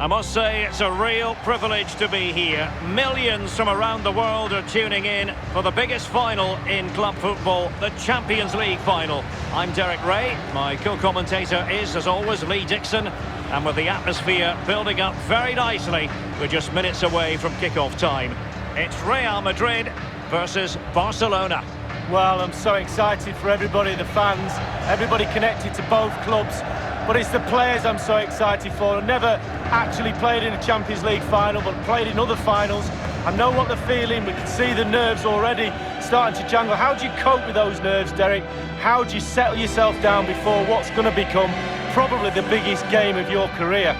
I must say it's a real privilege to be here. Millions from around the world are tuning in for the biggest final in club football, the Champions League final. I'm Derek Ray, my co-commentator is, as always, Lee Dixon, and with the atmosphere building up very nicely, we're just minutes away from kick-off time. It's Real Madrid versus Barcelona. Well, I'm so excited for everybody, the fans, everybody connected to both clubs. But it's the players I'm so excited for. I've never actually played in a Champions League final, but played in other finals. I know what they're feeling. We can see the nerves already starting to jangle. How do you cope with those nerves, Derek? How do you settle yourself down before what's going to become probably the biggest game of your career?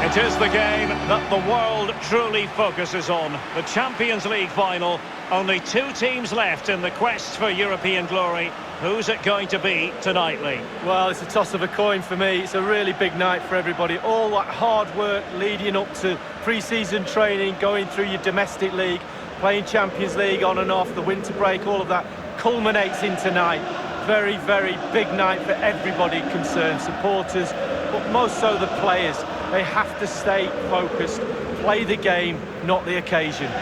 It is the game that the world truly focuses on. The Champions League final. Only two teams left in the quest for European glory. Who's it going to be tonight, Lee? Well, it's a toss of a coin for me. It's a really big night for everybody. All that hard work leading up to pre-season training, going through your domestic league, playing Champions League on and off, the winter break, all of that culminates in tonight. Very, very big night for everybody concerned. Supporters, but most so the players. They have to stay focused, play the game, not the occasion.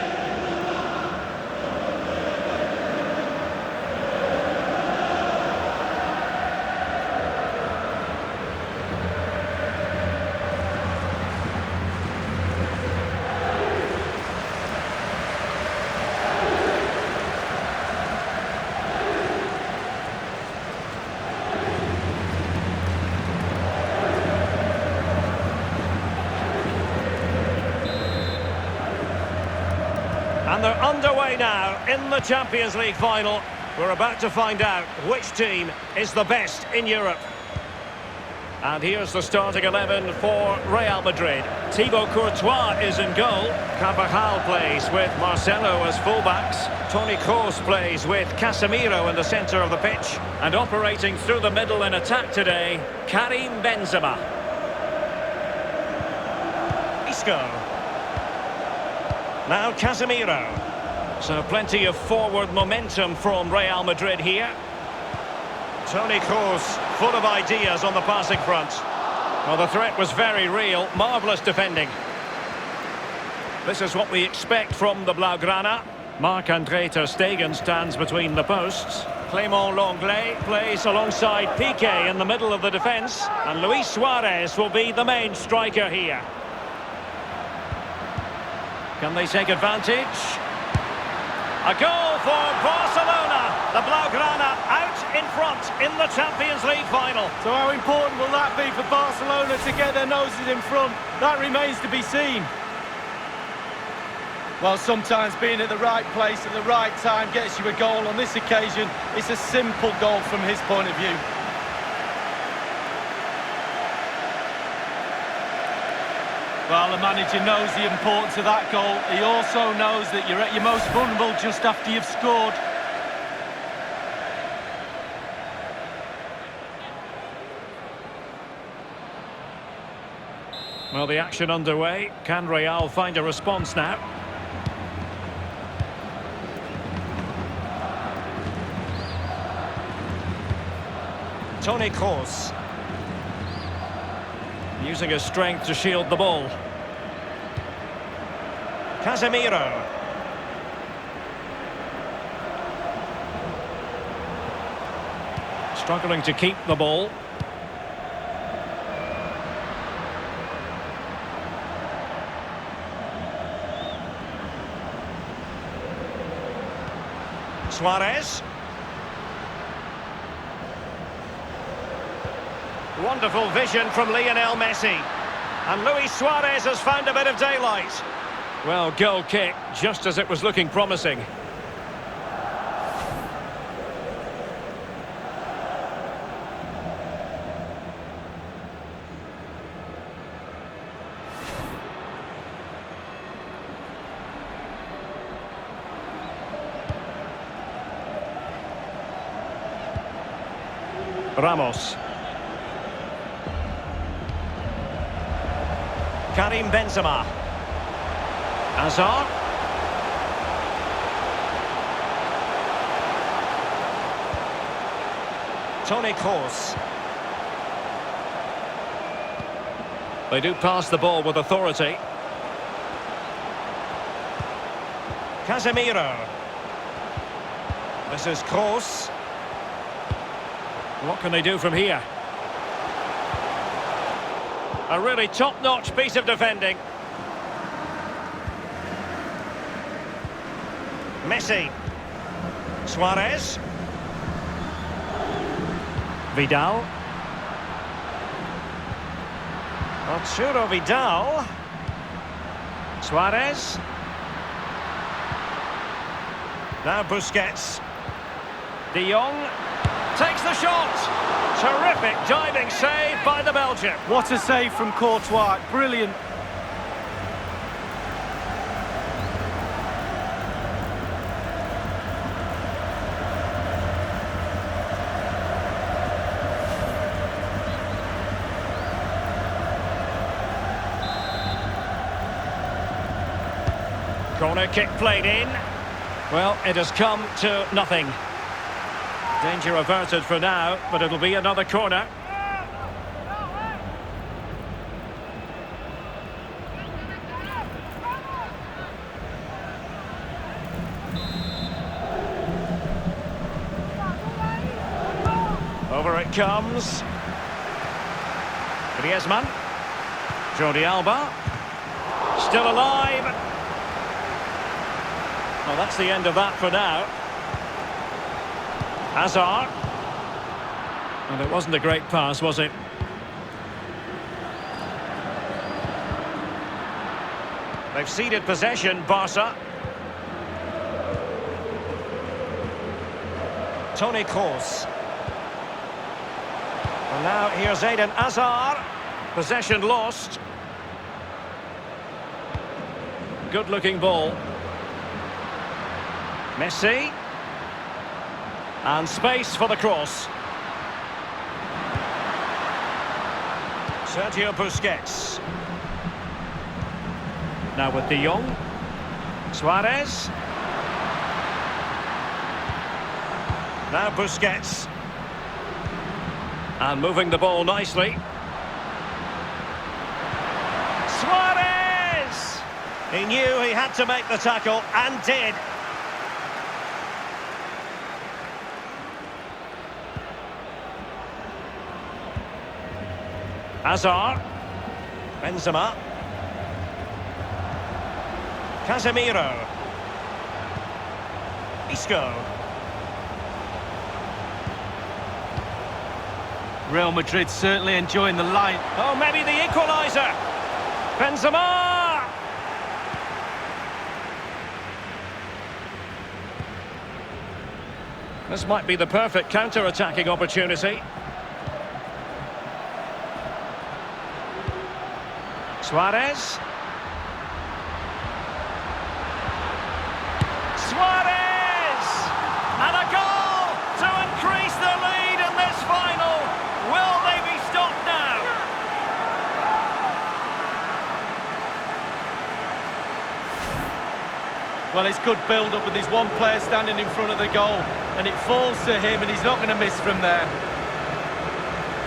And they're underway now in the Champions League final. We're about to find out which team is the best in Europe. And here's the starting 11 for Real Madrid. Thibaut Courtois is in goal. Carvajal plays with Marcelo as fullbacks. Toni Kroos plays with Casemiro in the centre of the pitch. And operating through the middle in attack today, Karim Benzema. Isco. Now Casemiro. So plenty of forward momentum from Real Madrid here. Toni Kroos, full of ideas on the passing front. Well, the threat was very real. Marvellous defending. This is what we expect from the Blaugrana. Marc-André ter Stegen stands between the posts. Clément Lenglet plays alongside Piqué in the middle of the defence. And Luis Suarez will be the main striker here. Can they take advantage? A goal for Barcelona. The Blaugrana out in front in the Champions League final. So how important will that be for Barcelona to get their noses in front? That remains to be seen. Well, sometimes being at the right place at the right time gets you a goal. On this occasion, it's a simple goal from his point of view. Well, the manager knows the importance of that goal. He also knows that you're at your most vulnerable just after you've scored. Well, the action underway. Can Real find a response now? Toni Kroos. Using his strength to shield the ball. Casemiro. Struggling to keep the ball. Suarez. Wonderful vision from Lionel Messi. And Luis Suarez has found a bit of daylight. Well, goal kick, just as it was looking promising. Ramos. Karim Benzema. Hazard. Toni Kroos. They do pass the ball with authority. Casemiro. This is Kroos. What can they do from here? A really top-notch piece of defending. Messi. Suarez. Vidal. Arturo Vidal. Suarez. Now Busquets. De Jong takes the shot. Terrific diving save by the Belgian. What a save from Courtois. Brilliant. Corner kick played in. Well, it has come to nothing. Danger averted for now, but it'll be another corner. Over it comes. Griezmann. Jordi Alba. Still alive. Well, that's the end of that for now. Hazard. And it wasn't a great pass, was it? They've ceded possession, Barca. Toni Kroos. And now here's Eden Hazard. Possession lost. Good-looking ball. Messi. And space for the cross. Sergio Busquets. Now with De Jong. Suarez. Now Busquets. And moving the ball nicely. Suarez! He knew he had to make the tackle, and did. Hazard. Benzema. Casemiro. Isco. Real Madrid certainly enjoying the line. Oh, maybe the equaliser. Benzema. This might be the perfect counter-attacking opportunity. Suarez. Suarez! And a goal to increase the lead in this final. Will they be stopped now? Well, it's good build-up with this one player standing in front of the goal. And it falls to him, and he's not going to miss from there.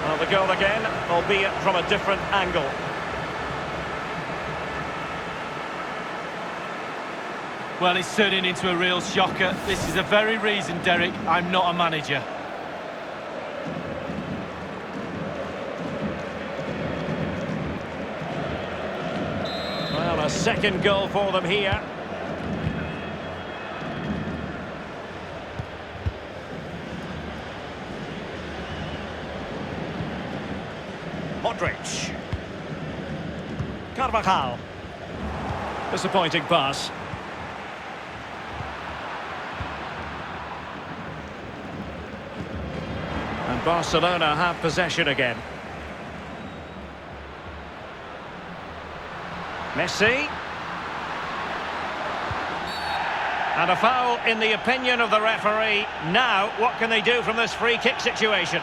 Well, the goal again, albeit from a different angle. Well, it's turning into a real shocker. This is the very reason, Derek, I'm not a manager. Well, a second goal for them here. Modric. Carvajal. Disappointing pass. And Barcelona have possession again. Messi. And a foul in the opinion of the referee. Now, what can they do from this free kick situation?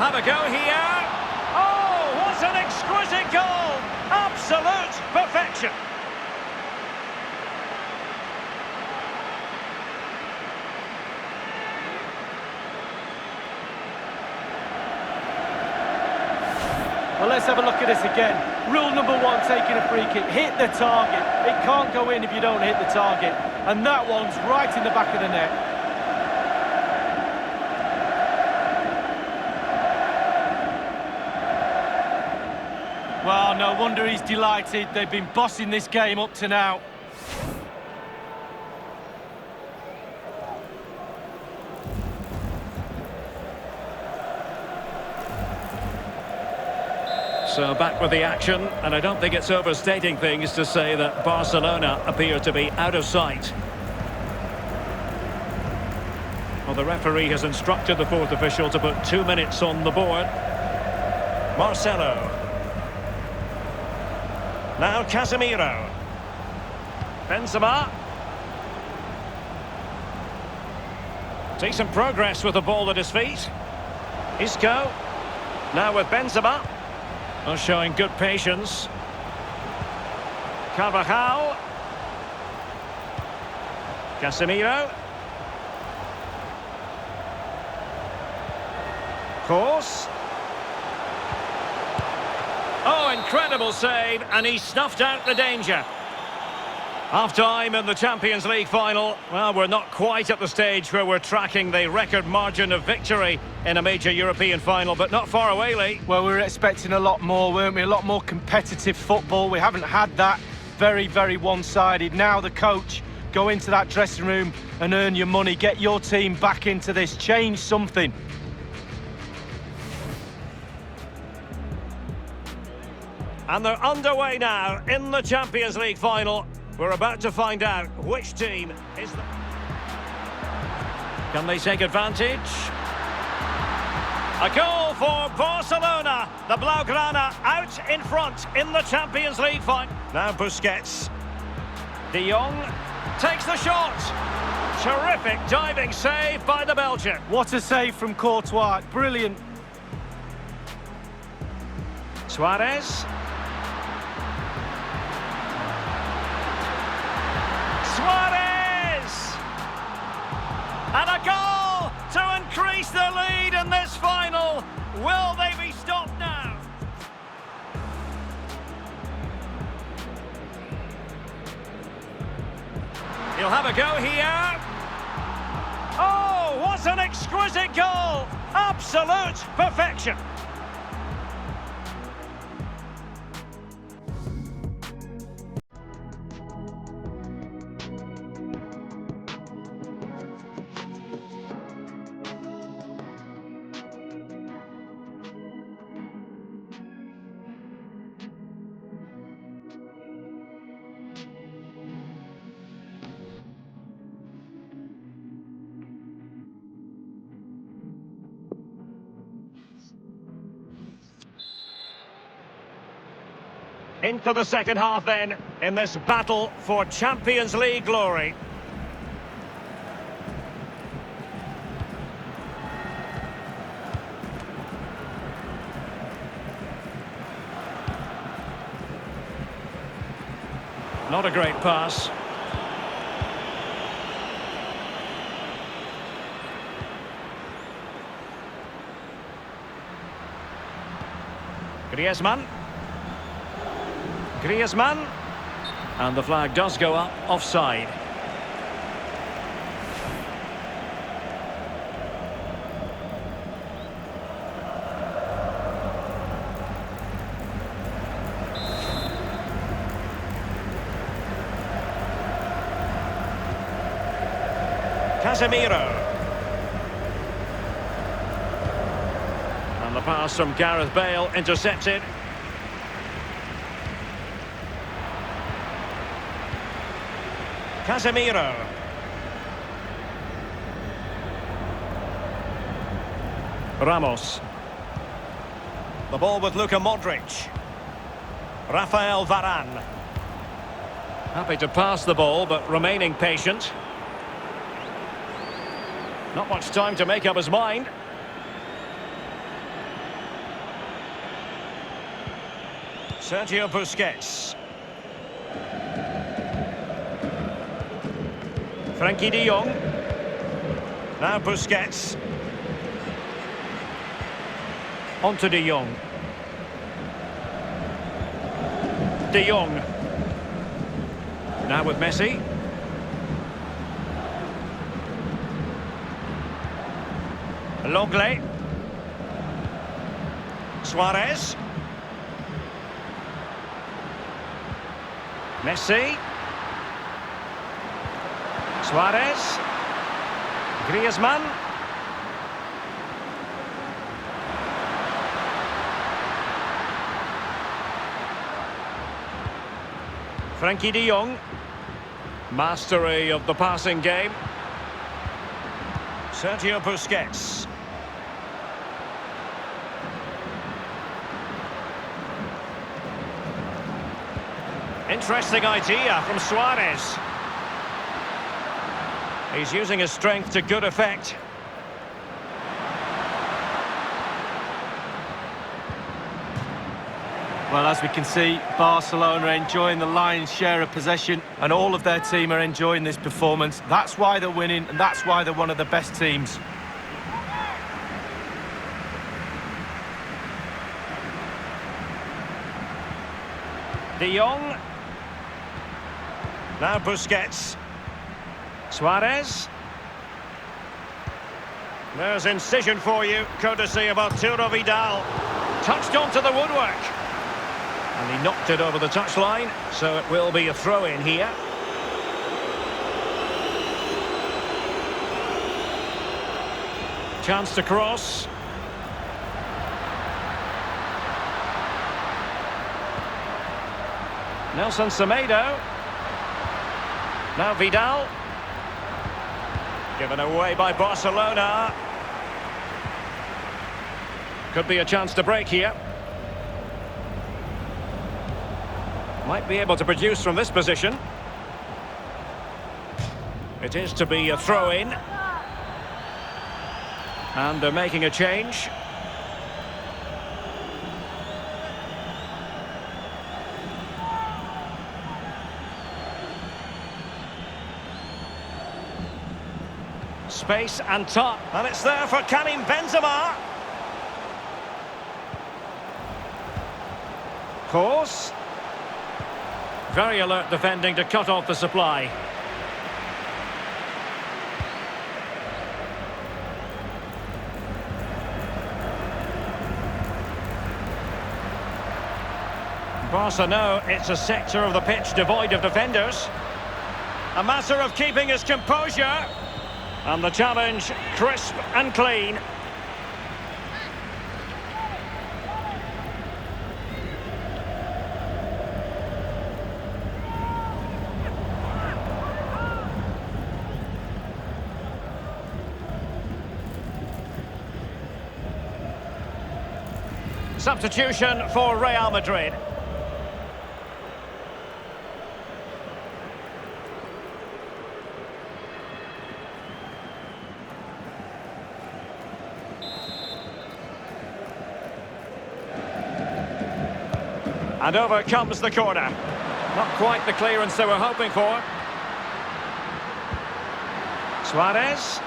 have a go here. Oh, what an exquisite goal! Absolute perfection. Well, let's have a look at this again. Rule number one, taking a free kick. Hit the target. It can't go in if you don't hit the target. And that one's right in the back of the net. Well, no wonder he's delighted. They've been bossing this game up to now. So back with the action, and I don't think it's overstating things to say that Barcelona appear to be out of sight. Well, the referee has instructed the fourth official to put 2 minutes on the board. Marcelo. Now Casemiro. Benzema. Decent progress with the ball at his feet. Isco. Now with Benzema. Oh, showing good patience. Carvajal. Casemiro. Course. Oh, incredible save, and he snuffed out the danger. Half-time in the Champions League final. Well, we're not quite at the stage where we're tracking the record margin of victory in a major European final, but not far away, Lee. Well, we were expecting a lot more, weren't we? A lot more competitive football. We haven't had that. Very, very one-sided. Now the coach, go into that dressing room and earn your money. Get your team back into this. Change something. And they're underway now in the Champions League final. We're about to find out which team is the... Can they take advantage? A goal for Barcelona. The Blaugrana out in front in the Champions League final. Now Busquets. De Jong takes the shot. Terrific diving save by the Belgian. What a save from Courtois. Brilliant. Suarez. Suarez! And a goal to increase the lead in this final. Will they be stopped now? He'll have a go here. Oh, what an exquisite goal! Absolute perfection. Into the second half then, in this battle for Champions League glory. Not a great pass. Griezmann. Griezmann, and the flag does go up, offside. Casemiro. And the pass from Gareth Bale intercepted. Casemiro. Ramos. The ball with Luka Modric. Rafael Varane. Happy to pass the ball, but remaining patient. Not much time to make up his mind. Sergio Busquets. Frankie de Jong. Now Busquets. On to de Jong. De Jong. Now with Messi. Longley. Suarez. Messi. Suarez. Griezmann. Frankie de Jong. Mastery of the passing game. Sergio Busquets. Interesting idea from Suarez. He's using his strength to good effect. Well, as we can see, Barcelona are enjoying the lion's share of possession, and all of their team are enjoying this performance. That's why they're winning, and that's why they're one of the best teams. De Jong. Now Busquets. Suarez. There's incision for you, courtesy of Arturo Vidal. Touched onto the woodwork. And he knocked it over the touchline, so it will be a throw-in here. Chance to cross. Nelson Semedo. Now Vidal. Given away by Barcelona. Could be a chance to break here. Might be able to produce from this position. It is to be a throw-in. And they're making a change. Space and top, and it's there for Karim Benzema. Course. Very alert defending to cut off the supply. Barca know it's a sector of the pitch devoid of defenders. A matter of keeping his composure. And the challenge, crisp and clean. Substitution for Real Madrid. And over comes the corner. Not quite the clearance they were hoping for. Suarez.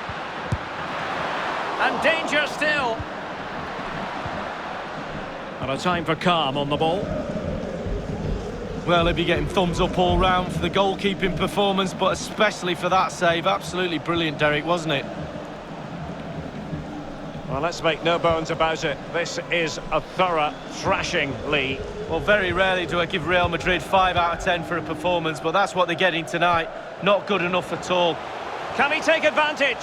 And danger still. And a time for calm on the ball. Well, he'll be getting thumbs up all round for the goalkeeping performance, but especially for that save. Absolutely brilliant, Derek, wasn't it? Well, let's make no bones about it. This is a thorough thrashing, Lee. Well, very rarely do I give Real Madrid 5 out of 10 for a performance, but that's what they're getting tonight. Not good enough at all. Can he take advantage?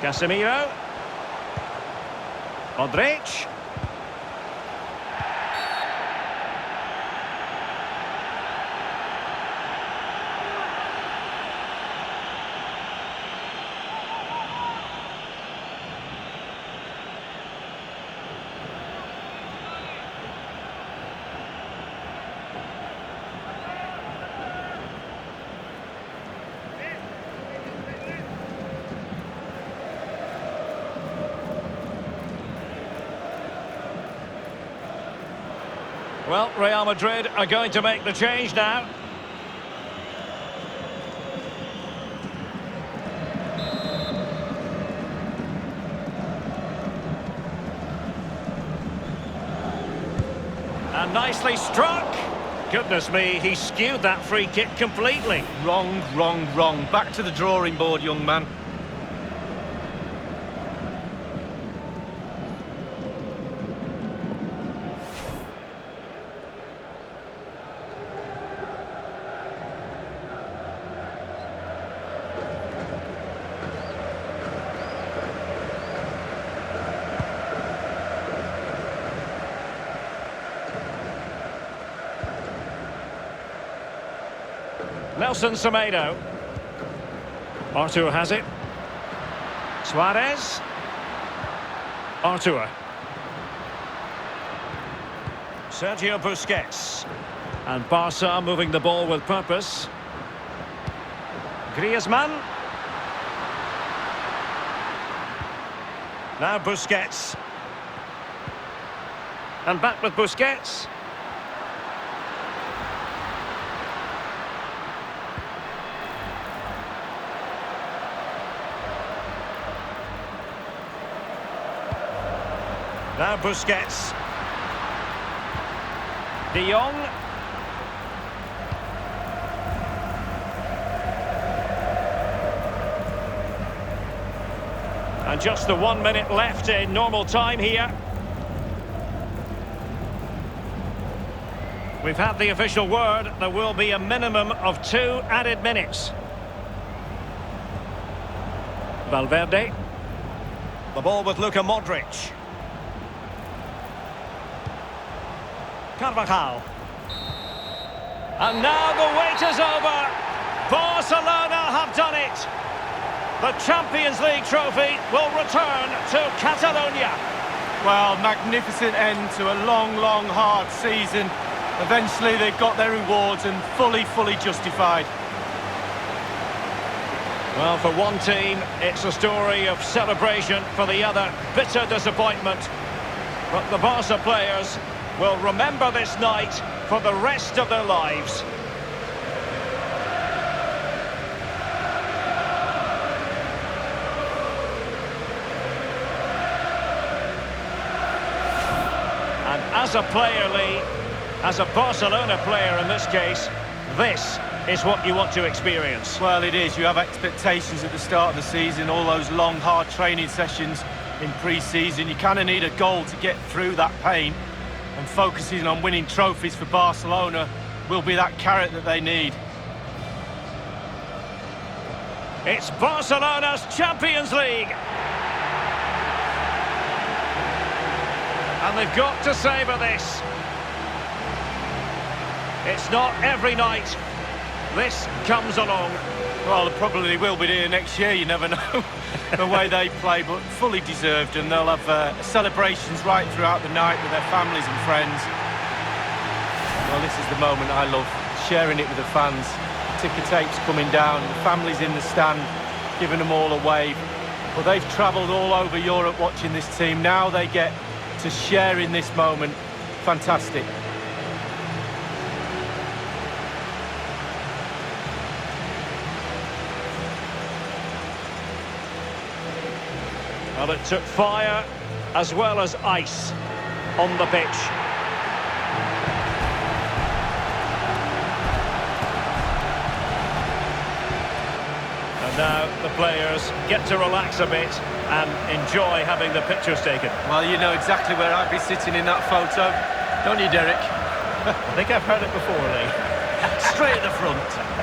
Casemiro. Modric. Well, Real Madrid are going to make the change now. And nicely struck. Goodness me, he skewed that free kick completely. Wrong, wrong, wrong. Back to the drawing board, young man. Nelson Semedo. Artur has it. Suarez. Artur. Sergio Busquets. And Barca moving the ball with purpose. Griezmann. Now Busquets. And back with Busquets. Now Busquets. De Jong. And just the 1 minute left in normal time here. We've had the official word. There will be a minimum of 2 added minutes. Valverde. The ball with Luka Modric. Carvajal. And now the wait is over. Barcelona have done it. The Champions League trophy will return to Catalonia. Well, magnificent end to a long, long, hard season. Eventually they've got their rewards and fully justified. Well, for one team, it's a story of celebration. For the other, bitter disappointment. But the Barca players will remember this night for the rest of their lives. And as a player, Lee, as a Barcelona player in this case, this is what you want to experience. Well, it is. You have expectations at the start of the season, all those long, hard training sessions in pre-season. You kind of need a goal to get through that pain. And focusing on winning trophies for Barcelona will be that carrot that they need. It's Barcelona's Champions League. And they've got to savour this. It's not every night this comes along. Well, they probably will be here next year, you never know, the way they play, but fully deserved, and they'll have celebrations right throughout the night with their families and friends. Well, this is the moment I love, sharing it with the fans. Ticker tapes coming down, the families in the stand, giving them all a wave. Well, they've travelled all over Europe watching this team. Now they get to share in this moment. Fantastic. Well, it took fire as well as ice on the pitch. And now the players get to relax a bit and enjoy having the pictures taken. Well, you know exactly where I'd be sitting in that photo, don't you, Derek? I think I've heard it before, Lee. Straight at the front.